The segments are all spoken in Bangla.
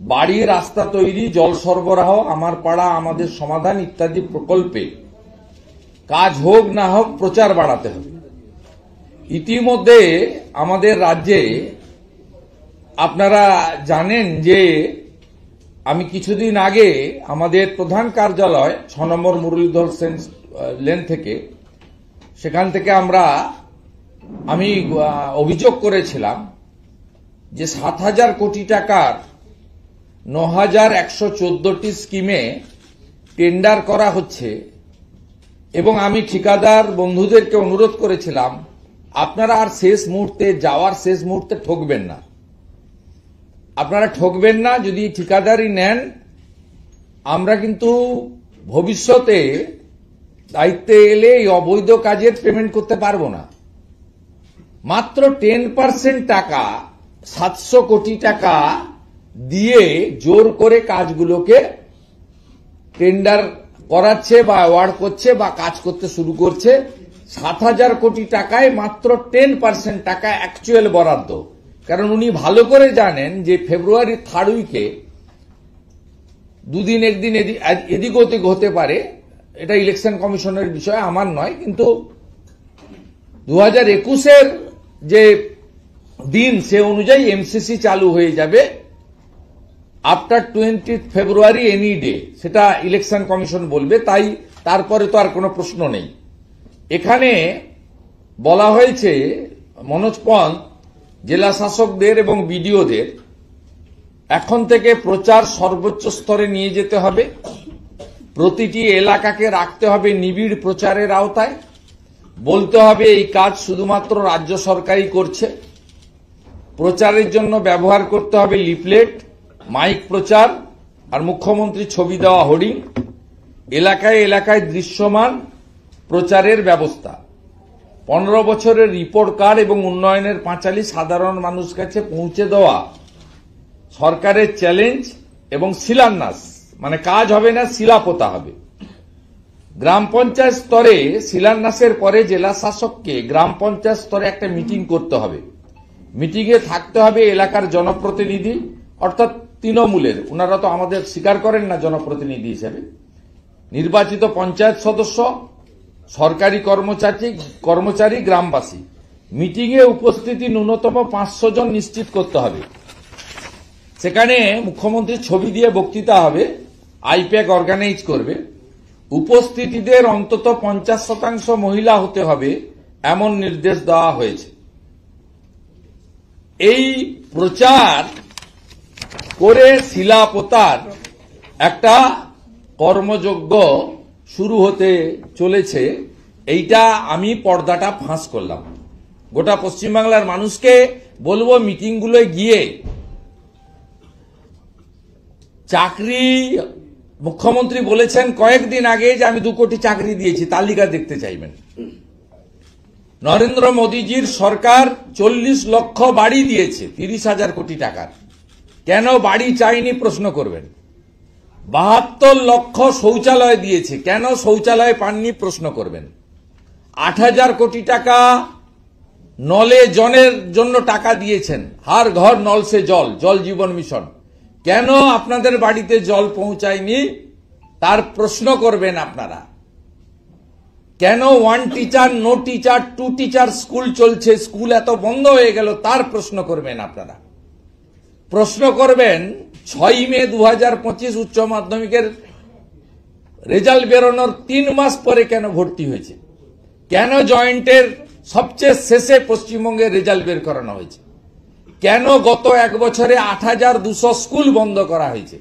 বাড়ি, রাস্তা তৈরি, জল সরবরাহ, আমার পাড়া আমাদের সমাধান ইত্যাদি প্রকল্পে কাজ হোক না হোক প্রচার বাড়াতে হবে। ইতিমধ্যে আমাদের রাজ্যে আপনারা জানেন যে আমি কিছুদিন আগে আমাদের প্রধান কার্যালয় 6 নম্বর মুরলীধর সেন লেন থেকে, সেখান থেকে আমি অভিযোগ করেছিলাম যে 7,000 কোটি টাকার 9,114টি স্কিমে টেন্ডার করা হচ্ছে এবং আমি ঠিকাদার বন্ধুদেরকে অনুরোধ করেছিলাম আপনারা আর যাওয়ার শেষ মুহূর্তে ঠকবেন না। আপনারা ঠকবেন না, যদি ঠিকাদারি নেন আমরা কিন্তু ভবিষ্যতে দায়িত্বে এলে এই অবৈধ কাজের পেমেন্ট করতে পারবো না। মাত্র 10% টাকা, 700 কোটি টাকা দিয়ে জোর করে কাজগুলোকে টেন্ডার করাচ্ছে বা অ্যাওয়ার্ড করছে বা কাজ করতে শুরু করছে। 7,000 কোটি টাকায় মাত্র 10% টাকা অ্যাকচুয়াল বরাদ্দ। কারণ উনি ভালো করে জানেন যে ফেব্রুয়ারি 3rd উইকে দুদিন একদিন এদিক ওদিক হতে পারে, এটা ইলেকশন কমিশনের বিষয়, আমার নয়, কিন্তু 2021-এর যে দিন সে অনুযায়ী এমসিসি চালু হয়ে যাবে আফটার 20th ফেব্রুয়ারি এনি ডে, সেটা ইলেকশন কমিশন বলবে। তাই তারপরে তো আর কোনো প্রশ্ন নেই। এখানে বলা হয়েছে মনোজ পন্থ জেলা শাসকদের এবং বিডিওদের এখন থেকে প্রচার সর্বোচ্চ স্তরে নিয়ে যেতে হবে, প্রতিটি এলাকাকে রাখতে হবে নিবিড় প্রচারের আওতায়, বলতে হবে এই কাজ শুধুমাত্র রাজ্য সরকারই করছে, প্রচারের জন্য ব্যবহার করতে হবে লিফলেট, মাইক প্রচার আর মুখ্যমন্ত্রী ছবি দেওয়া হোর্ডিং, এলাকায় এলাকায় দৃশ্যমান প্রচারের ব্যবস্থা, 15 বছরের রিপোর্ট কার্ড এবং উন্নয়নের পাঁচালী সাধারণ মানুষ কাছে পৌঁছে দেওয়া সরকারের চ্যালেঞ্জ এবং শিলান্যাস, মানে কাজ হবে না, শিলা পোতা হবে। গ্রাম পঞ্চায়েত স্তরে শিলান্যাসের পরে জেলা শাসককে গ্রাম পঞ্চায়েত স্তরে একটা মিটিং করতে হবে। মিটিংয়ে থাকতে হবে এলাকার জনপ্রতিনিধি, অর্থাৎ তৃণমূলের, ওনারা তো আমাদের স্বীকার করেন না জনপ্রতিনিধি হিসেবে, নির্বাচিত পঞ্চায়েত সদস্য, সরকারি কর্মচারী, গ্রামবাসী। মিটিংয়ে উপস্থিতি ন্যূনতম 500 জন নিশ্চিত করতে হবে। সেখানে মুখ্যমন্ত্রীর ছবি দিয়ে বক্তৃতা হবে, আইপ্যাক অর্গানাইজ করবে। উপস্থিতিদের অন্তত 50% মহিলা হতে হবে এমন নির্দেশ দেওয়া হয়েছে। এই প্রচার করে শিলা পোতার একটা কর্মযজ্ঞ শুরু হতে চলেছে। এইটা আমি পর্দাটা ফাঁস করলাম। গোটা পশ্চিমবাংলার মানুষকে বলবো, মিটিংগুলোয় গিয়ে চাকরি, মুখ্যমন্ত্রী বলেছেন কয়েকদিন আগে যে আমি 2 কোটি চাকরি দিয়েছি, তালিকা দেখতে চাইবেন। নরেন্দ্র মোদীজির সরকার 40 লক্ষ বাড়ি দিয়েছে 30,000 কোটি টাকার। কেন বাড়ি চাইনি প্রশ্ন করবেন। 72 লক্ষ শৌচালয় দিয়েছে, কেন শৌচালয় পাননি প্রশ্ন করবেন। 8,000 কোটি টাকা নলে জলের জন্য টাকা দিয়েছেন, হার ঘর নল সে জল, জল জীবন মিশন। কেন আপনাদের বাড়িতে জল পৌঁছায়নি তার প্রশ্ন করবেন আপনারা। কেন 1 teacher, no teacher, 2 teacher school চলছে, স্কুল এত বন্ধ হয়ে গেল তার প্রশ্ন করবেন আপনারা। প্রশ্ন করবেন 6 মে 2025 উচ্চ মাধ্যমিকের রেজাল্ট বেরোনোর 3 মাস পরে কেন ভর্তি হয়েছে, কেন জয়েন্টের সবচেয়ে শেষে পশ্চিমবঙ্গের রেজাল্ট বের করানো হয়েছে, কেন গত 1 বছরে 8,200 স্কুল বন্ধ করা হয়েছে,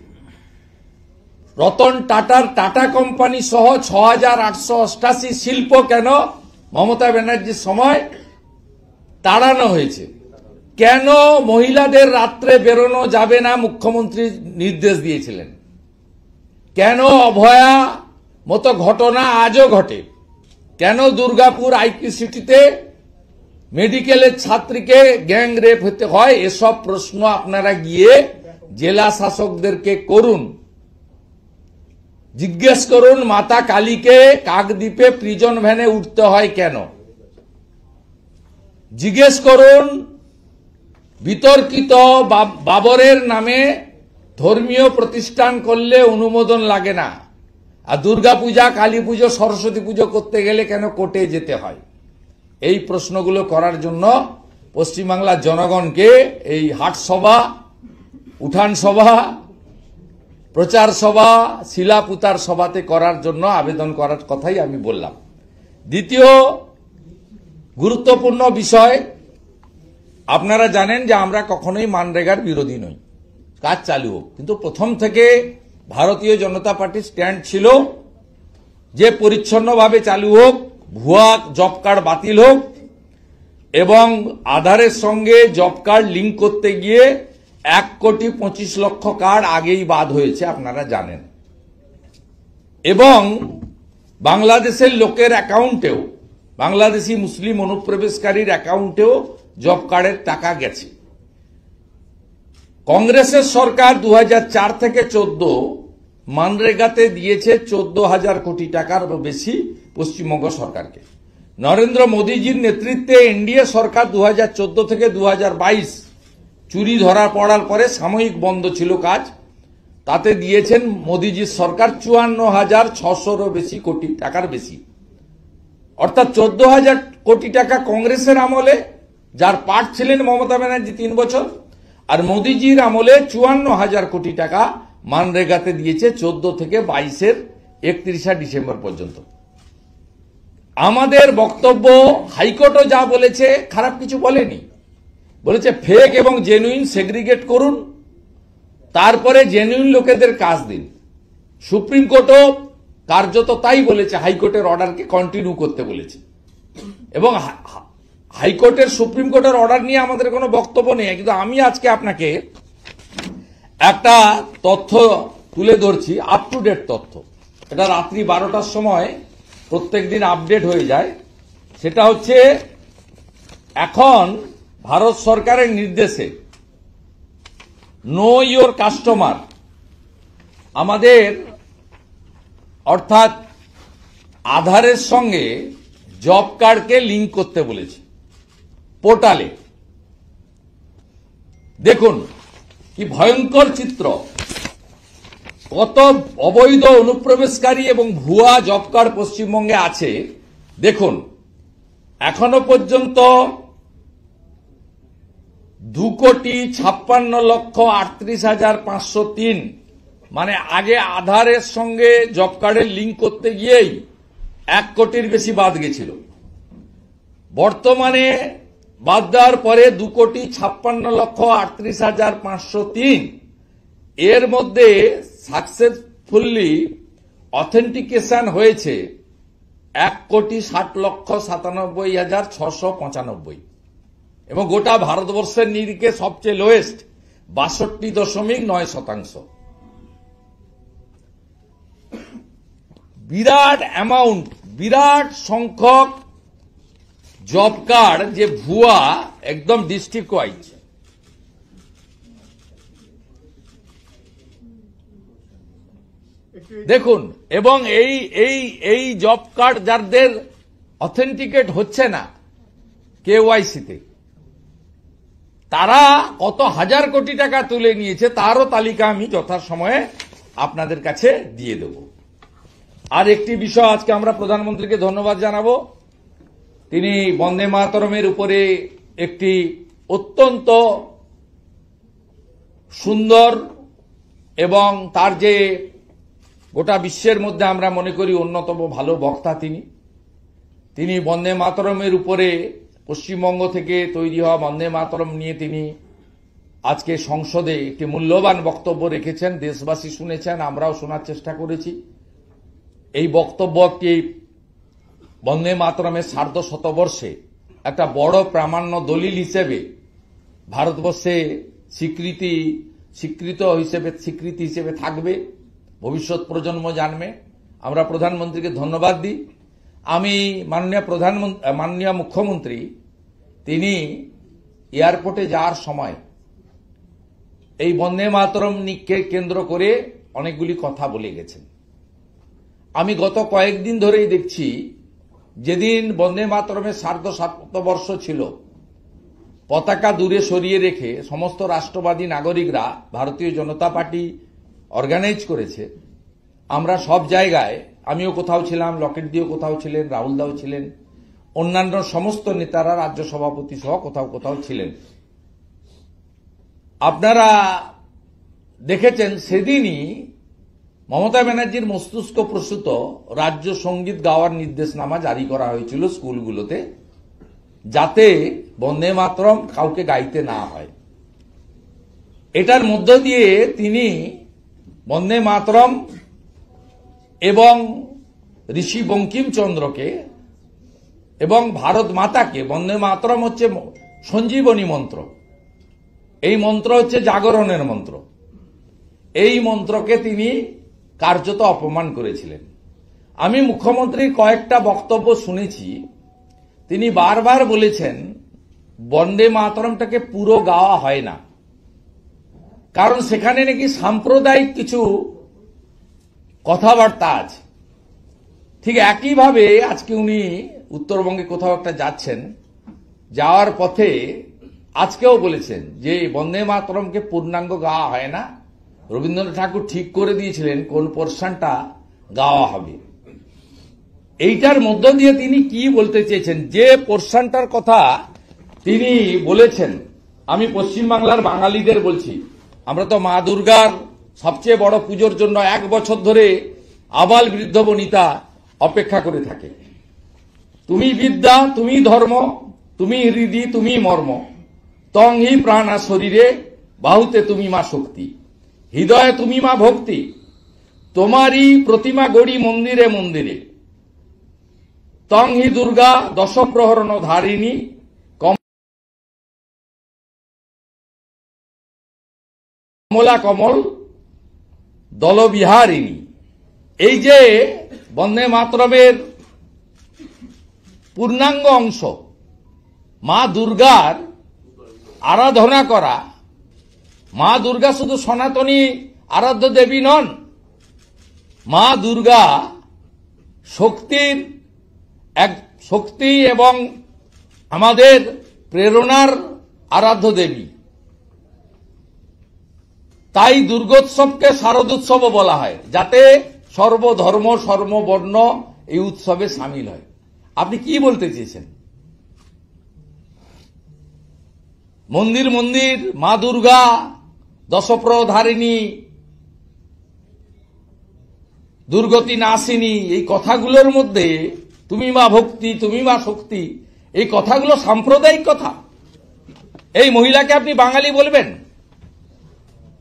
রতন টাটার টাটা কোম্পানি সহ 6,888 শিল্প কেন মমতা ব্যানার্জির সময় তাড়ানো হয়েছে, কেন মহিলাদের রাত্রে বেরোনো যাবে না মুখ্যমন্ত্রী নির্দেশ দিয়েছিলেন, কেন অভয়া মতো ঘটনা আজও ঘটে, কেন দুর্গাপুর আইপিসিটিতে মেডিকেলের ছাত্রীকে গ্যাং রেপ হতে হয়, এসব প্রশ্ন আপনারা গিয়ে জেলা শাসকদেরকে করুন। জিজ্ঞেস করুন মাতা কালীকে কাকদ্বীপে প্রিজন ভ্যানে উঠতে হয় কেন, জিজ্ঞেস করুন বিতর্কিত বাবরের নামে ধর্মীয় প্রতিষ্ঠান করলে অনুমোদন লাগে না, আর দুর্গা পূজা, কালী পুজো, সরস্বতী পুজো করতে গেলে কেন কোর্টে যেতে হয়? এই প্রশ্নগুলো করার জন্য পশ্চিমবাংলার জনগণকে এই হাট সভা, উঠান সভা, প্রচার সভা, শিলাপুতার সভাতে করার জন্য আবেদন করার কথাই আমি বললাম। দ্বিতীয় গুরুত্বপূর্ণ বিষয়, আপনারা জানেন যে আমরা কখনোই মানরেগার বিরোধী নই, কাজ চালু হোক। কিন্তু প্রথম থেকে ভারতীয় জনতা পার্টির স্ট্যান্ড ছিল যে পরিচ্ছন্নভাবে চালু হোক, ভুয়া জব কার্ড বাতিল হোক, এবং আধারের সঙ্গে জব কার্ড লিঙ্ক করতে গিয়ে 1,25,00,000 কার্ড আগেই বাদ হয়েছে, আপনারা জানেন। এবং বাংলাদেশের লোকের অ্যাকাউন্টেও, বাংলাদেশি মুসলিম অনুপ্রবেশকারীর অ্যাকাউন্টেও জব কার্ডের টাকা গেছে। কংগ্রেসের সরকার 2004 থেকে 14 মানরেগাতে দিয়েছে 14,000 কোটি টাকার বেশি পশ্চিমবঙ্গ সরকারকে। নরেন্দ্র মোদীজির নেতৃত্বে এনডিএ সরকার 2014 থেকে 2022 চুরি ধরা পড়ার পরে সাময়িক বন্ধ ছিল কাজ, তাতে দিয়েছেন মোদীজির সরকার 54,600 বেশি কোটি টাকার বেশি। অর্থাৎ 14,000 কোটি টাকা কংগ্রেসের আমলে, যার পার্ট ছিলেন মমতা ব্যানার্জি 3 বছর, আর মোদীজির আমলে 54,000 কোটি টাকা মানরেগাতে দিয়েছে 14 থেকে 22-এর 31 ডিসেম্বর পর্যন্ত। আমাদের বক্তব্য, হাইকোর্টও যা বলেছে খারাপ কিছু বলেনি, বলেছে ফেক এবং জেনুইন সেগ্রিগেট করুন, তারপরে জেনুইন লোকেদের কাজ দিন। সুপ্রিম কোর্টও কার্যত তাই বলেছে, হাইকোর্টের অর্ডারকে কন্টিনিউ করতে বলেছে। এবং হাইকোর্টের, সুপ্রিম কোর্টের অর্ডার নিয়ে আমাদের কোনো বক্তব্য নেই, কিন্তু আমি আজকে আপনাকে একটা তথ্য তুলে ধরছি, আপ টু ডেট তথ্য। এটা রাত্রি 12টার সময় প্রত্যেকদিন আপডেট হয়ে যায়। সেটা হচ্ছে, এখন ভারত সরকারের নির্দেশে নো ইয়োর কাস্টমার আমাদের, অর্থাৎ আধারের সঙ্গে জব কার্ডকে লিঙ্ক করতে বলেছে পোর্টালে। দেখুন কি ভয়ঙ্কর চিত্র, কত অবৈধ অনুপ্রবেশকারী এবং ভুয়া জব কার্ড পশ্চিমবঙ্গে আছে। দেখুন, এখনো পর্যন্ত 2,56,38,503, মানে আগে আধারের সঙ্গে জব কার্ডের লিঙ্ক করতে গিয়েই 1 কোটির বেশি বাদ গেছিল। বর্তমানে বাদ দেওয়ার পরে 2,56,38,503, এর মধ্যে সাকসেসফুলি অথেন্টিকেশন হয়েছে 1,60,97,695, এবং গোটা ভারতবর্ষের নিরিখে সবচেয়ে লোয়েস্ট 62.9%। বিরাট অ্যামাউন্ট, বিরাট সংখ্যক জব কার্ড যে ভুয়া, একদম ডিস্ট্রিক্ট ওয়াইজ। দেখুন, এবং এই জব কার্ড যাদের অথেন্টিকেট হচ্ছে না কেওয়াইসিতে, তারা কত হাজার কোটি টাকা তুলে নিয়েছে তারও তালিকা আমি যথাসময়ে আপনাদের কাছে দিয়ে দেব। আর একটি বিষয়, আজকে আমরা প্রধানমন্ত্রীকে ধন্যবাদ জানাবো, তিনি বন্দে মাতরমের উপরে একটি অত্যন্ত সুন্দর, এবং তার যে গোটা বিশ্বের মধ্যে আমরা মনে করি অন্যতম ভালো বক্তা তিনি বন্দে মাতরমের উপরে পশ্চিমবঙ্গ থেকে তৈরি হওয়া বন্দে মাতরম নিয়ে তিনি আজকে সংসদে একটি মূল্যবান বক্তব্য রেখেছেন। দেশবাসী শুনেছেন, আমরাও শোনার চেষ্টা করেছি। এই বক্তব্য একটি বন্দে মাতরমের সার্ধশতবর্ষে একটা বড় প্রামাণ্য দলিল হিসেবে ভারতবর্ষে স্বীকৃতি হিসেবে থাকবে, ভবিষ্যৎ প্রজন্ম জানবে। আমরা প্রধানমন্ত্রীকে ধন্যবাদ দিই। আমি মাননীয় মুখ্যমন্ত্রী, তিনি এয়ারপোর্টে যাওয়ার সময় এই বন্দে মাতরমকে কেন্দ্র করে অনেকগুলি কথা বলে গেছেন। আমি গত কয়েকদিন ধরেই দেখছি, যেদিন বন্দে মাতরমের সার্ধশতবর্ষ ছিল পতাকা দূরে সরিয়ে রেখে সমস্ত রাষ্ট্রবাদী নাগরিকরা ভারতীয় জনতা পার্টি অর্গানাইজ করেছে। আমরা সব জায়গায়, আমিও কোথাও ছিলাম, লকেট দিয়েও কোথাও ছিলেন, রাহুল দাও ছিলেন, অন্যান্য সমস্ত নেতারা রাজ্য সভাপতি সহ কোথাও কোথাও ছিলেন। আপনারা দেখেছেন সেদিনই মমতা ব্যানার্জির মস্তিষ্ক প্রসূত রাজ্য সঙ্গীত গাওয়ার নির্দেশনামা জারি করা হয়েছিল স্কুলগুলোতে, যাতে বন্দে মাতরম কাউকে গাইতে না হয়। এটার মধ্য দিয়ে তিনি বন্দে মাতরম এবং ঋষি বঙ্কিমচন্দ্রকে এবং ভারত মাতাকে, বন্দে মাতরম হচ্ছে সঞ্জীবনী মন্ত্র, এই মন্ত্র হচ্ছে জাগরণের মন্ত্র, এই মন্ত্রকে তিনি কার্যত অপমান করেছিলেন। আমি মুখ্যমন্ত্রীর কয়েকটা বক্তব্য শুনেছি, তিনি বারবার বলেছেন বন্দে মাতরমটাকে পুরো গাওয়া হয় না, কারণ সেখানে নাকি সাম্প্রদায়িক কিছু কথাবার্তা আছে। ঠিক একইভাবে আজকে উনি উত্তরবঙ্গে কোথাও একটা যাচ্ছেন, যাওয়ার পথে আজকেও বলেছেন যে বন্দে মাতরমকে পূর্ণাঙ্গ গাওয়া হয় না, রবীন্দ্রনাথ ঠাকুর ঠিক করে দিয়েছিলেন কোন পোর্শনটা গাওয়া হবে। এইটার মধ্য দিয়ে তিনি কি বলতে চেয়েছেন, যে পোর্শনটার কথা তিনি বলেছেন, আমি পশ্চিমবাংলার বাঙালিদের বলছি, আমরা তো মা দুর্গার সবচেয়ে বড় পুজোর জন্য 1 বছর ধরে আবাল বৃদ্ধ বনিতা অপেক্ষা করে থাকে। তুমি বিদ্যা, তুমি ধর্ম, তুমি হৃদি, তুমি মর্ম, তং হি প্রাণা শরীরে, বাহুতে তুমি মা শক্তি, হৃদয়ে তুমি মা ভক্তি, তোমারই প্রতিমা গড়ি মন্দিরে মন্দিরে, তং হি দুর্গা দশপ্রহরণ ধারিণী, কমলা কমল দলবিহারিণী। এই যে বন্দে মাতরমের পূর্ণাঙ্গ অংশ, মা দুর্গার আরাধনা করা, মা দুর্গা শুধু সনাতনী আরাধ্য দেবী নন, মা দুর্গা শক্তির এক শক্তি এবং আমাদের প্রেরণার আরাধ্য দেবী। তাই দুর্গোৎসবকে শারদোৎসবও বলা হয়, যাতে সর্বধর্ম সর্ববর্ণ এই উৎসবে সামিল হয়। আপনি কি বলতে চেয়েছেন? মন্দির মন্দির মা দুর্গা দশপ্রধারিণী, দুর্গতি নাশিনী, এই কথাগুলোর মধ্যে তুমি মা ভক্তি, তুমি মা শক্তি, এই কথাগুলো সাম্প্রদায়িক কথা। এই মহিলাকে আপনি বাঙালি বলবেন?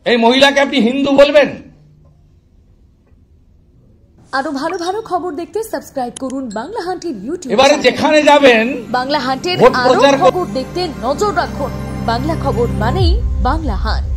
এই মহিলাকে আপনি হিন্দু বলবেন? আরো ভালো ভালো খবর দেখতে সাবস্ক্রাইব করুন বাংলা হান্টের ইউটিউব। এবারে যেখানে যাবেন বাংলা হান্টের আরো খবর দেখতে নজর রাখুন। বাংলা খবর মানেই বাংলা হান্ট।